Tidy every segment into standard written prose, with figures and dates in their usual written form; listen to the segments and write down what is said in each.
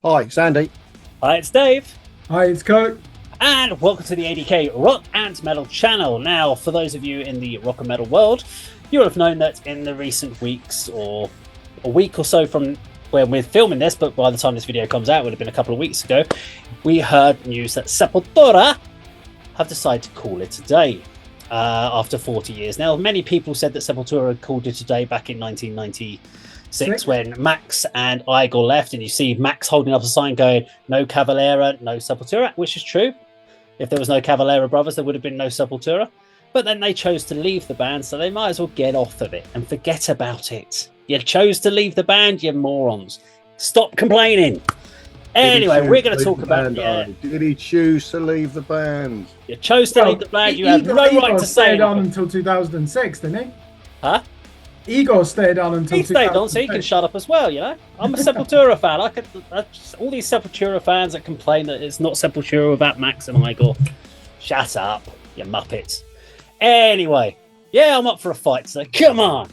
Hi, it's Andy. Hi, it's Dave. Hi, it's Kirk. And welcome to the A.D.K Rock and Metal channel. Now, for those of you in the rock and metal world, you'll have known that in the recent weeks, or a week or so from when we're filming this, but by the time this video comes out, it would have been a couple of weeks ago, we heard news that Sepultura have decided to call it a day after 40 years. Now, many people said that Sepultura had called it a day back in 1996 when Max and Igor left, and you see Max holding up a sign going, "No Cavalera, no Sepultura," which is true. If there was no Cavalera brothers, there would have been no Sepultura. But then they chose to leave the band, so they might as well get off of it and forget about it. You chose to leave the band, you morons. Stop complaining. Anyway, we're going to talk about... Did he choose to leave the band? You chose to leave the band, you have no right to say stayed on until 2006, didn't he? Huh? Igor stayed on until he stayed on, so he can shut up as well, you know? I'm a Sepultura fan. All these Sepultura fans that complain that it's not Sepultura without Max and Igor. Shut up, you muppets. Anyway, yeah, I'm up for a fight, so come on.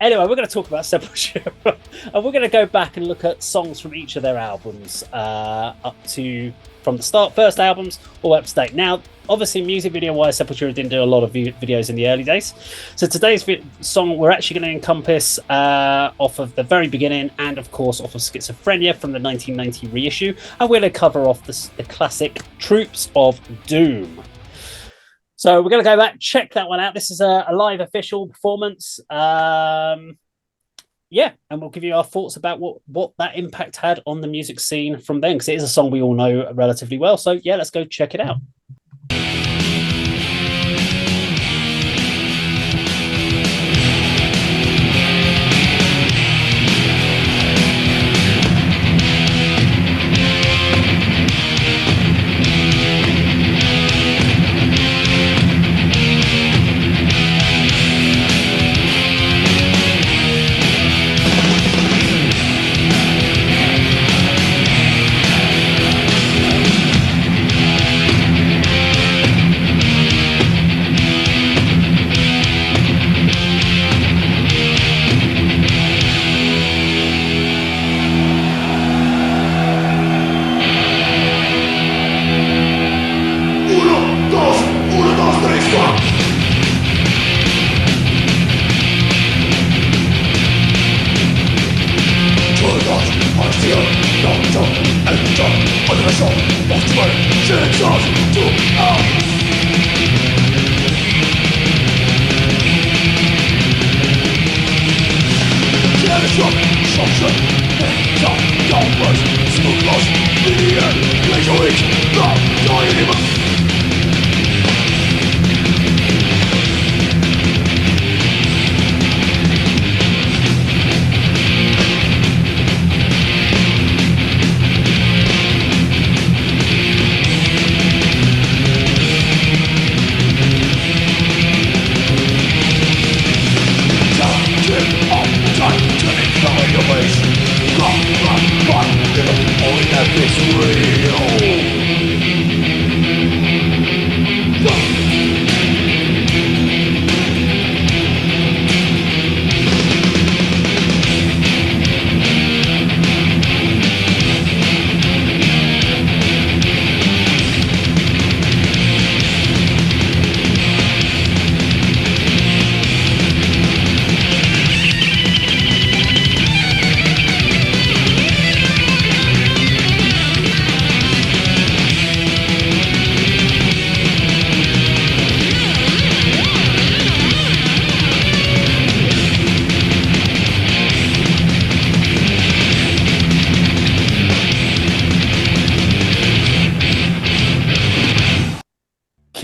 Anyway, we're going to talk about Sepultura, and we're going to go back and look at songs from each of their albums, from the start, first albums, all up to date. Now, obviously, music video-wise, Sepultura didn't do a lot of videos in the early days. So today's song, we're actually going to encompass off of the very beginning, and of course, off of Schizophrenia from the 1990 reissue, and we're going to cover off the classic Troops of Doom. So we're going to go back, check that one out. This is a live official performance. And we'll give you our thoughts about what that impact had on the music scene from then, because it is a song we all know relatively well. So yeah, let's go check it out.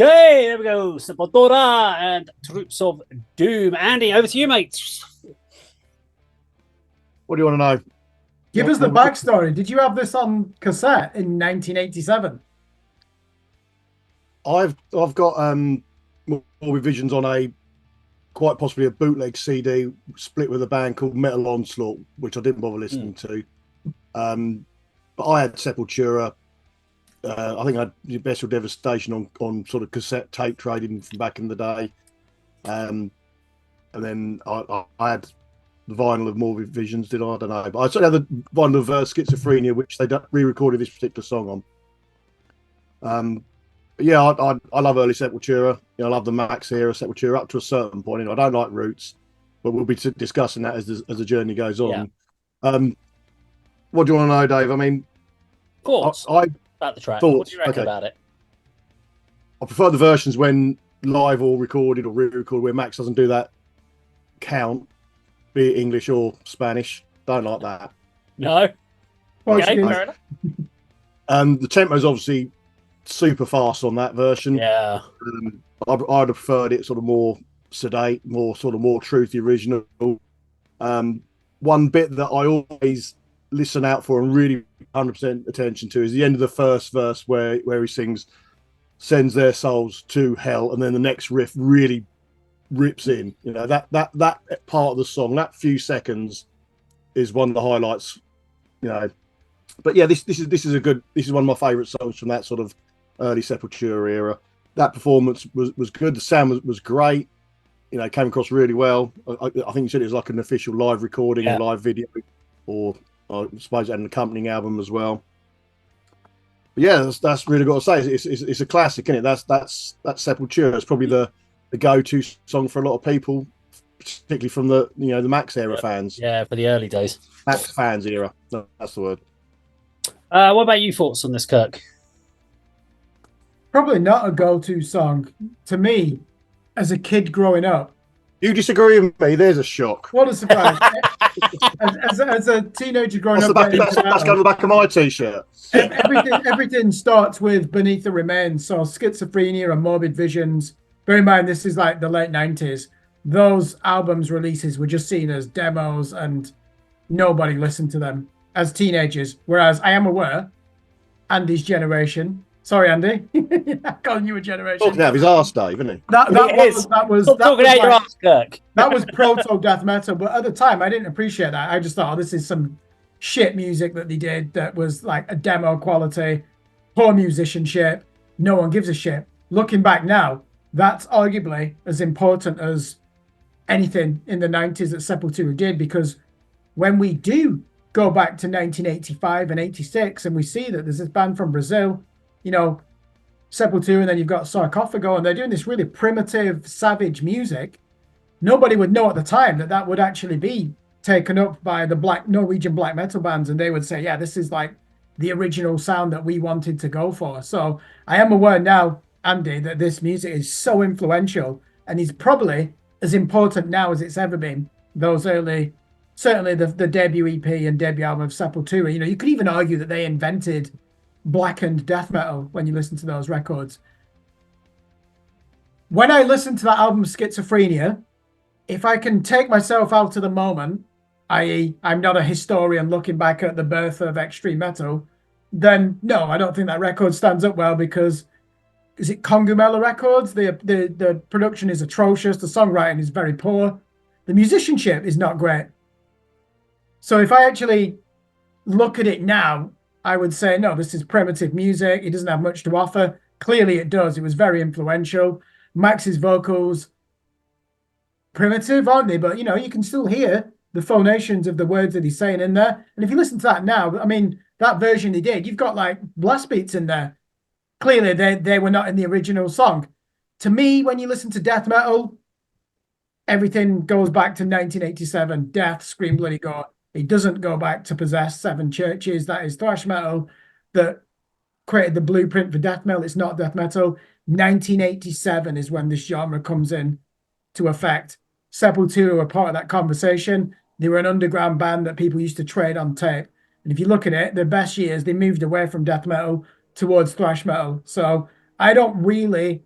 Okay, there we go. Sepultura and Troops of Doom. Andy, over to you, mate. What do you want to know? Give us the backstory. Did you have this on cassette in 1987? I've got more revisions on a quite possibly a bootleg CD split with a band called Metal Onslaught, which I didn't bother listening to. But I had Sepultura. I think I had Bestial Devastation on sort of cassette tape trading from back in the day. And then I had the vinyl of Morbid Visions, did I? I don't know. But I certainly had the vinyl of Schizophrenia, which they re-recorded this particular song on. But yeah, I love early Sepultura. I love the Max era Sepultura up to a certain point. I don't like Roots, but we'll be discussing that as the journey goes on. Yeah. What do you want to know, Dave? I mean, thoughts about the track. What do you reckon about it? I prefer the versions when live or recorded or re-recorded where Max doesn't do that count, be it English or Spanish. Don't like that. No. Okay, fair enough. The tempo's obviously super fast on that version. Yeah. I'd have preferred it sort of more sedate, more true to the original. One bit that I always listen out for and really 100% attention to is the end of the first verse where he sings "Sends their souls to hell," and then the next riff really rips in. That part of the song, that few seconds, is one of the highlights. But yeah, this is one of my favourite songs from that sort of early Sepultura era. That performance was good. The sound was great. Came across really well. I think you said it was like an official live recording or live video, or I suppose it had an accompanying album as well. But yeah, that's really got to say. It's a classic, isn't it? That's Sepultura. It's probably the go-to song for a lot of people, particularly from the the Max era fans. Yeah, for the early days. Max fans era. No, that's the word. What about you? Thoughts on this, Kirk? Probably not a go-to song to me as a kid growing up. You disagree with me? There's a shock. What a surprise! as a teenager growing up, that's going on the back of my t-shirt. Everything starts with Beneath the Remains. So Schizophrenia and Morbid Visions. Bear in mind, this is like the late 90s. Those albums releases were just seen as demos, and nobody listened to them as teenagers. Whereas I am aware, Andy's generation. Sorry, Andy. I'm calling you a generation. Talking out of his arse, Dave, isn't he? That was talking out your arse, Kirk. That was proto death metal, but at the time I didn't appreciate that. I just thought, this is some shit music that they did that was like a demo quality, poor musicianship. No one gives a shit. Looking back now, that's arguably as important as anything in the 90s that Sepultura did, because when we do go back to 1985 and 86 and we see that there's this band from Brazil, Sepultura, and then you've got Sarcophago, and they're doing this really primitive, savage music. Nobody would know at the time that would actually be taken up by the Norwegian black metal bands, and they would say, yeah, this is like the original sound that we wanted to go for. So I am aware now, Andy, that this music is so influential and is probably as important now as it's ever been. Those early, certainly the debut EP and debut album of Sepultura, you could even argue that they invented blackened death metal when you listen to those records. When I listen to that album Schizophrenia, if I can take myself out of the moment, i.e. I'm not a historian looking back at the birth of extreme metal, then no, I don't think that record stands up well, because is it Congumela Records? The production is atrocious, the songwriting is very poor, the musicianship is not great. So if I actually look at it now, I would say, no, this is primitive music. It doesn't have much to offer. Clearly it does. It was very influential. Max's vocals, primitive, aren't they? But, you can still hear the phonations of the words that he's saying in there. And if you listen to that now, I mean, that version they did, you've got like blast beats in there. Clearly they were not in the original song. To me, when you listen to death metal, everything goes back to 1987. Death, scream, bloody gore. It doesn't go back to Possess, Seven Churches. That is thrash metal that created the blueprint for death metal. It's not death metal. 1987 is when this genre comes in to effect. Sepultura were part of that conversation. They were an underground band that people used to trade on tape. And if you look at it, their best years, they moved away from death metal towards thrash metal. So I don't really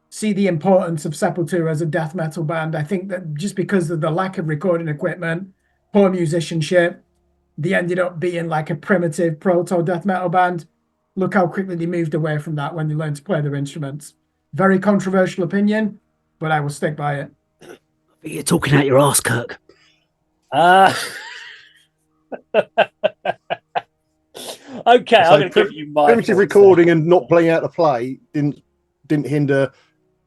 see the importance of Sepultura as a death metal band. I think that just because of the lack of recording equipment, poor musicianship, they ended up being like a primitive proto death metal band. Look how quickly they moved away from that when they learned to play their instruments. Very controversial opinion, but I will stick by it. You're talking out your ass, Kirk. Okay, I'm going to give you my primitive recording and not playing out the play didn't hinder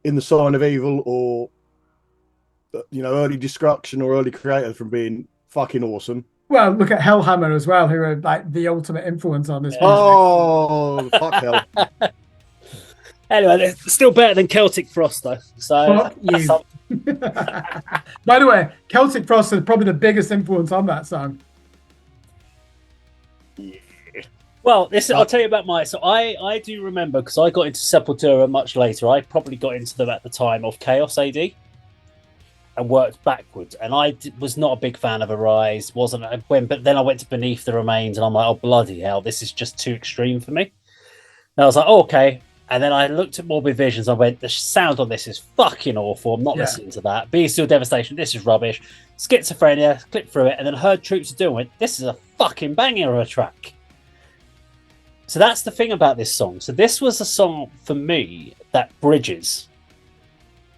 In the Sign of Evil or early Destruction or early Creator from being fucking awesome. Well, look at Hellhammer as well, who are like the ultimate influence on this music. Oh, fuck hell. Anyway, they're still better than Celtic Frost, though. So Fuck you. By the way, Celtic Frost is probably the biggest influence on that song. Well, I'll tell you about so I do remember, because I got into Sepultura much later. I probably got into them at the time of Chaos AD and worked backwards. And I was not a big fan of Arise, but then I went to Beneath the Remains and I'm like, oh, bloody hell, this is just too extreme for me. And I was like, oh, okay. And then I looked at Morbid Visions. I went, the sound on this is fucking awful. I'm not listening to that. Bestial Devastation, this is rubbish. Schizophrenia, clicked through it, and then heard Troops of Doom. Went, this is a fucking banger of a track. So that's the thing about this song. So this was a song for me that bridges.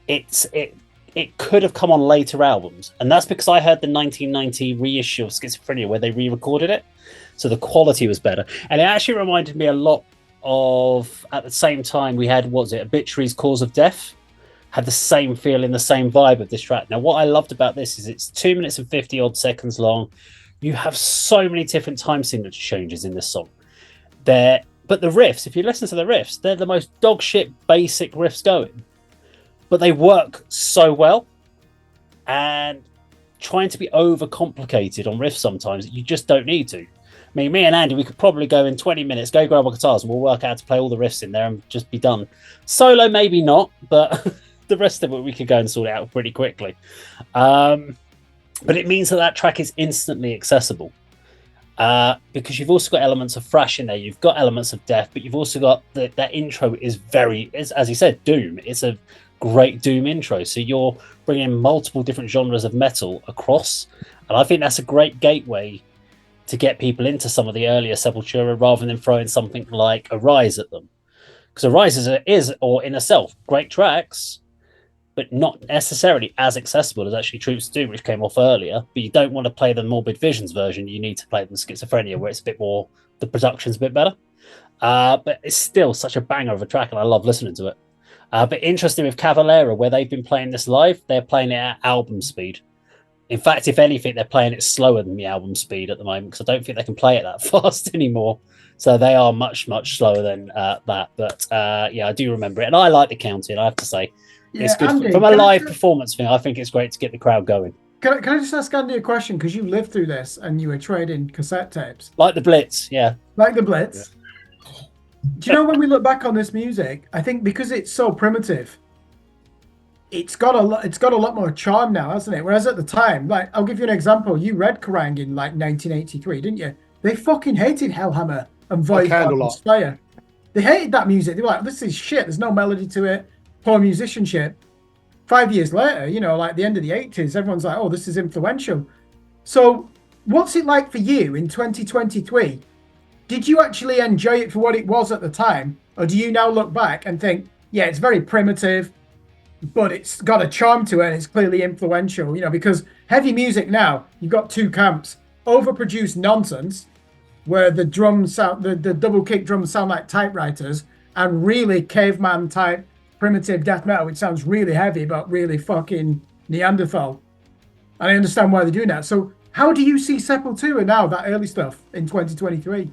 It could have come on later albums, and that's because I heard the 1990 reissue of Schizophrenia where they re-recorded it, so the quality was better, and it actually reminded me a lot of, at the same time we had, what was it, Obituary's Cause of Death, had the same feeling, the same vibe of this track. Now what I loved about this is it's 2 minutes and 50 odd seconds long. You have so many different time signature changes in this song there, but the riffs, if you listen to the riffs, they're the most dog shit basic riffs going, but they work so well. And trying to be overcomplicated on riffs sometimes, you just don't need to. I mean, me and Andy, we could probably go in 20 minutes, go grab our guitars, and we'll work out how to play all the riffs in there and just be done. Solo, maybe not, but the rest of it we could go and sort it out pretty quickly. But it means that track is instantly accessible, because you've also got elements of thrash in there, you've got elements of death, but you've also got that intro is as you said, Doom. It's a great Doom intro, so you're bringing multiple different genres of metal across, and I think that's a great gateway to get people into some of the earlier Sepultura rather than throwing something like Arise at them, because Arise is or in itself great tracks, but not necessarily as accessible as actually Troops of Doom, which came off earlier. But you don't want to play the Morbid Visions version, you need to play the Schizophrenia, where it's a bit more, the production's a bit better, but it's still such a banger of a track and I love listening to it. But interesting with Cavalera, where they've been playing this live, they're playing it at album speed. In fact, if anything, they're playing it slower than the album speed at the moment, because I don't think they can play it that fast anymore. So they are much, much slower than that. But yeah, I do remember it. And I like the counting, I have to say. Yeah, it's good. Andy, from a live performance thing, I think it's great to get the crowd going. Can I just ask Andy a question? Because you lived through this and you were trading cassette tapes. Like the Blitz, yeah. Like the Blitz. Yeah. Do you know, when we look back on this music, I think because it's so primitive, it's got a lot more charm now, hasn't it? Whereas at the time, like, I'll give you an example. You read Kerrang in like 1983, didn't you? They fucking hated Hellhammer and Void and Slayer. They hated that music. They were like, this is shit. There's no melody to it. Poor musicianship. 5 years later, like the end of the 80s, everyone's like, oh, this is influential. So what's it like for you in 2023? Did you actually enjoy it for what it was at the time? Or do you now look back and think, yeah, it's very primitive, but it's got a charm to it and it's clearly influential, because heavy music now, you've got two camps: overproduced nonsense, where the drums sound, the double kick drums sound like typewriters, and really caveman type primitive death metal, which sounds really heavy, but really fucking Neanderthal. And I understand why they're doing that. So how do you see Sepultura now, that early stuff in 2023?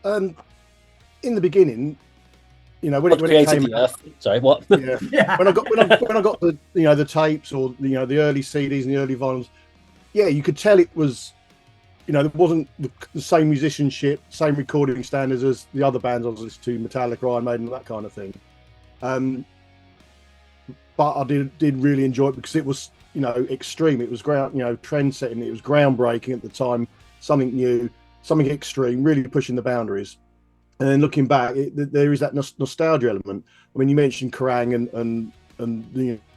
In the beginning, when it came out, sorry, what? Yeah. When I got the the tapes, or the early CDs and the early vinyls, yeah, you could tell it was, there wasn't the same musicianship, same recording standards as the other bands I was listening to, Metallica, Iron Maiden, that kind of thing. But I did really enjoy it because it was extreme. It was trend setting. It was groundbreaking at the time, something new, something extreme, really pushing the boundaries. And then looking back, there is that nostalgia element. I mean, you mentioned Kerrang and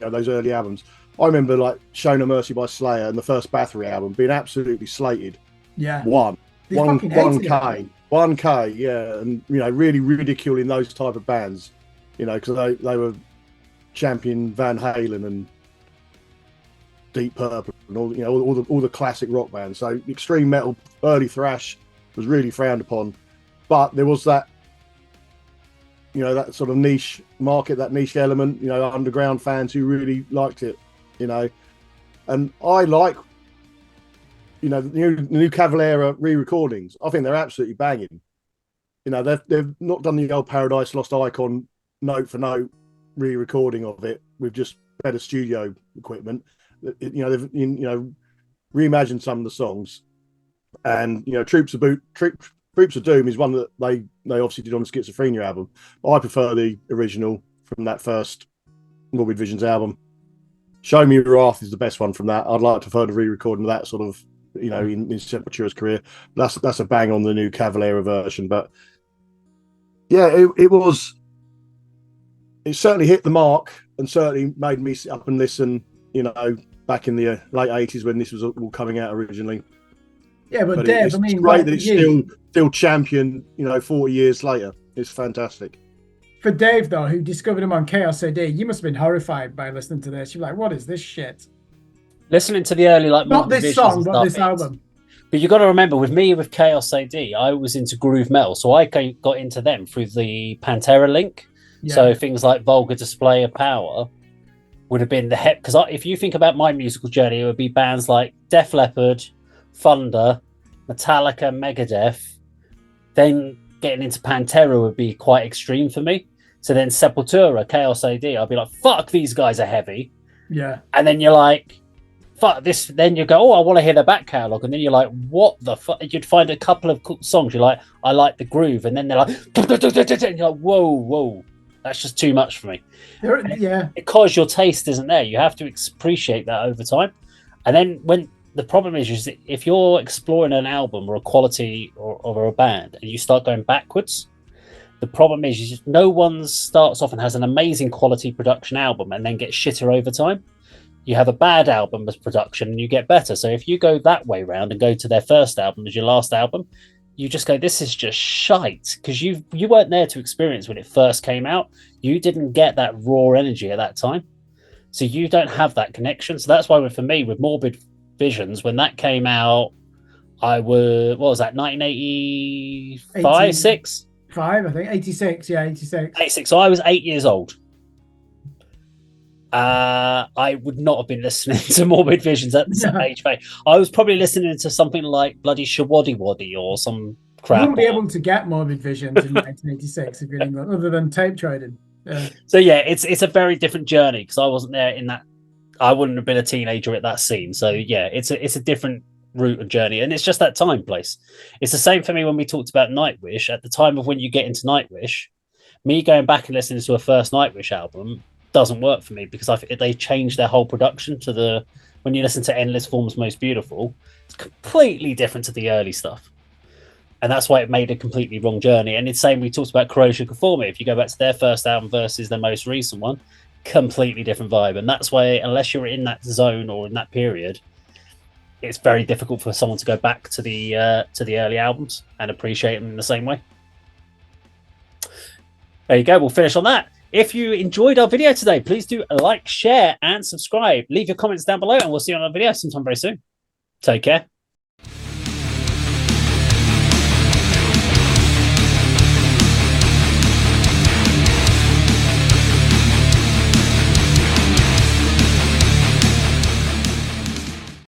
those early albums. I remember like Show No Mercy by Slayer and the first Bathory album being absolutely slated. Yeah. 1K, yeah, and really ridiculing those type of bands, because they were champion Van Halen and Deep Purple and all the classic rock bands. So extreme metal, early thrash was really frowned upon. But there was that, that sort of niche market, that niche element, underground fans who really liked it. you know. And I like, you know, the new Cavalera re-recordings. I think they're absolutely banging. You know, they've not done the old Paradise Lost Icon note for note re-recording of it with just better studio equipment. You know, they've reimagined some of the songs, and you know, Troops of Doom is one that they obviously did on the Schizophrenia album. I prefer the original from that first Morbid Visions album. Show Me Your Wrath is the best one from that. I'd like to prefer the re-recording of that sort of, you know, in Sepultura's career. That's a bang on the new Cavalera version. But yeah, it certainly hit the mark and certainly made me sit up and listen, you know, back in the late 80s when this was all coming out originally. Yeah, but Dave, it's great that it's still champion, you know, 40 years later. It's fantastic. For Dave, though, who discovered him on Chaos AD, you must have been horrified by listening to this. You're like, what is this shit? Listening to the early, like, not this song, but this album. But you got to remember, with me, with Chaos AD, I was into groove metal, so I got into them through the Pantera link. Yeah. So things like Vulgar Display of Power would have been the hep. Because if you think about my musical journey, it would be bands like Def Leppard, Thunder, Metallica, Megadeth. Then getting into Pantera would be quite extreme for me. So then Sepultura, Chaos AD, I'd be like, fuck, these guys are heavy. Yeah. And then you're like, fuck this. Then you go, oh, I want to hear the back catalogue. And then you're like, what the fuck? You'd find a couple of songs. You're like, I like the groove. And then they're like, and you're like, whoa. That's just too much for me. Yeah. Because your taste isn't there. You have to appreciate that over time. And then when the problem is if you're exploring an album or a quality or a band and you start going backwards, the problem is no one starts off and has an amazing quality production album and then gets shitter over time. You have a bad album as production and you get better. So if you go that way round and go to their first album as your last album, you just go, this is just shite, because you weren't there to experience when it first came out. You didn't get that raw energy at that time. So you don't have that connection. So that's why for me, with Morbid Visions, when that came out, I was, what was that, 1985, 6? 5, I think. 86, yeah, 86. 86. So I was 8 years old. I would not have been listening to Morbid Visions at the age. I was probably listening to something like bloody Shawaddy Waddy or some crap. You wouldn't be able to get Morbid Visions in 1986 if you're in England, other than tape trading. Yeah. So yeah, it's a very different journey because I wasn't there in that. I wouldn't have been a teenager at that scene. So yeah, it's a different route and journey, and it's just that time place. It's the same for me when we talked about Nightwish. At the time of when you get into Nightwish, me going back and listening to a first Nightwish album doesn't work for me because they changed their whole production to when you listen to Endless Forms Most Beautiful, it's completely different to the early stuff. And that's why it made a completely wrong journey. And it's the same, we talked about Corrosion Conformity. If you go back to their first album versus their most recent one, completely different vibe. And that's why, unless you're in that zone or in that period, it's very difficult for someone to go back to the early albums and appreciate them in the same way. There you go. We'll finish on that. If you enjoyed our video today, please do like, share, and subscribe. Leave your comments down below, and we'll see you on our video sometime very soon. Take care.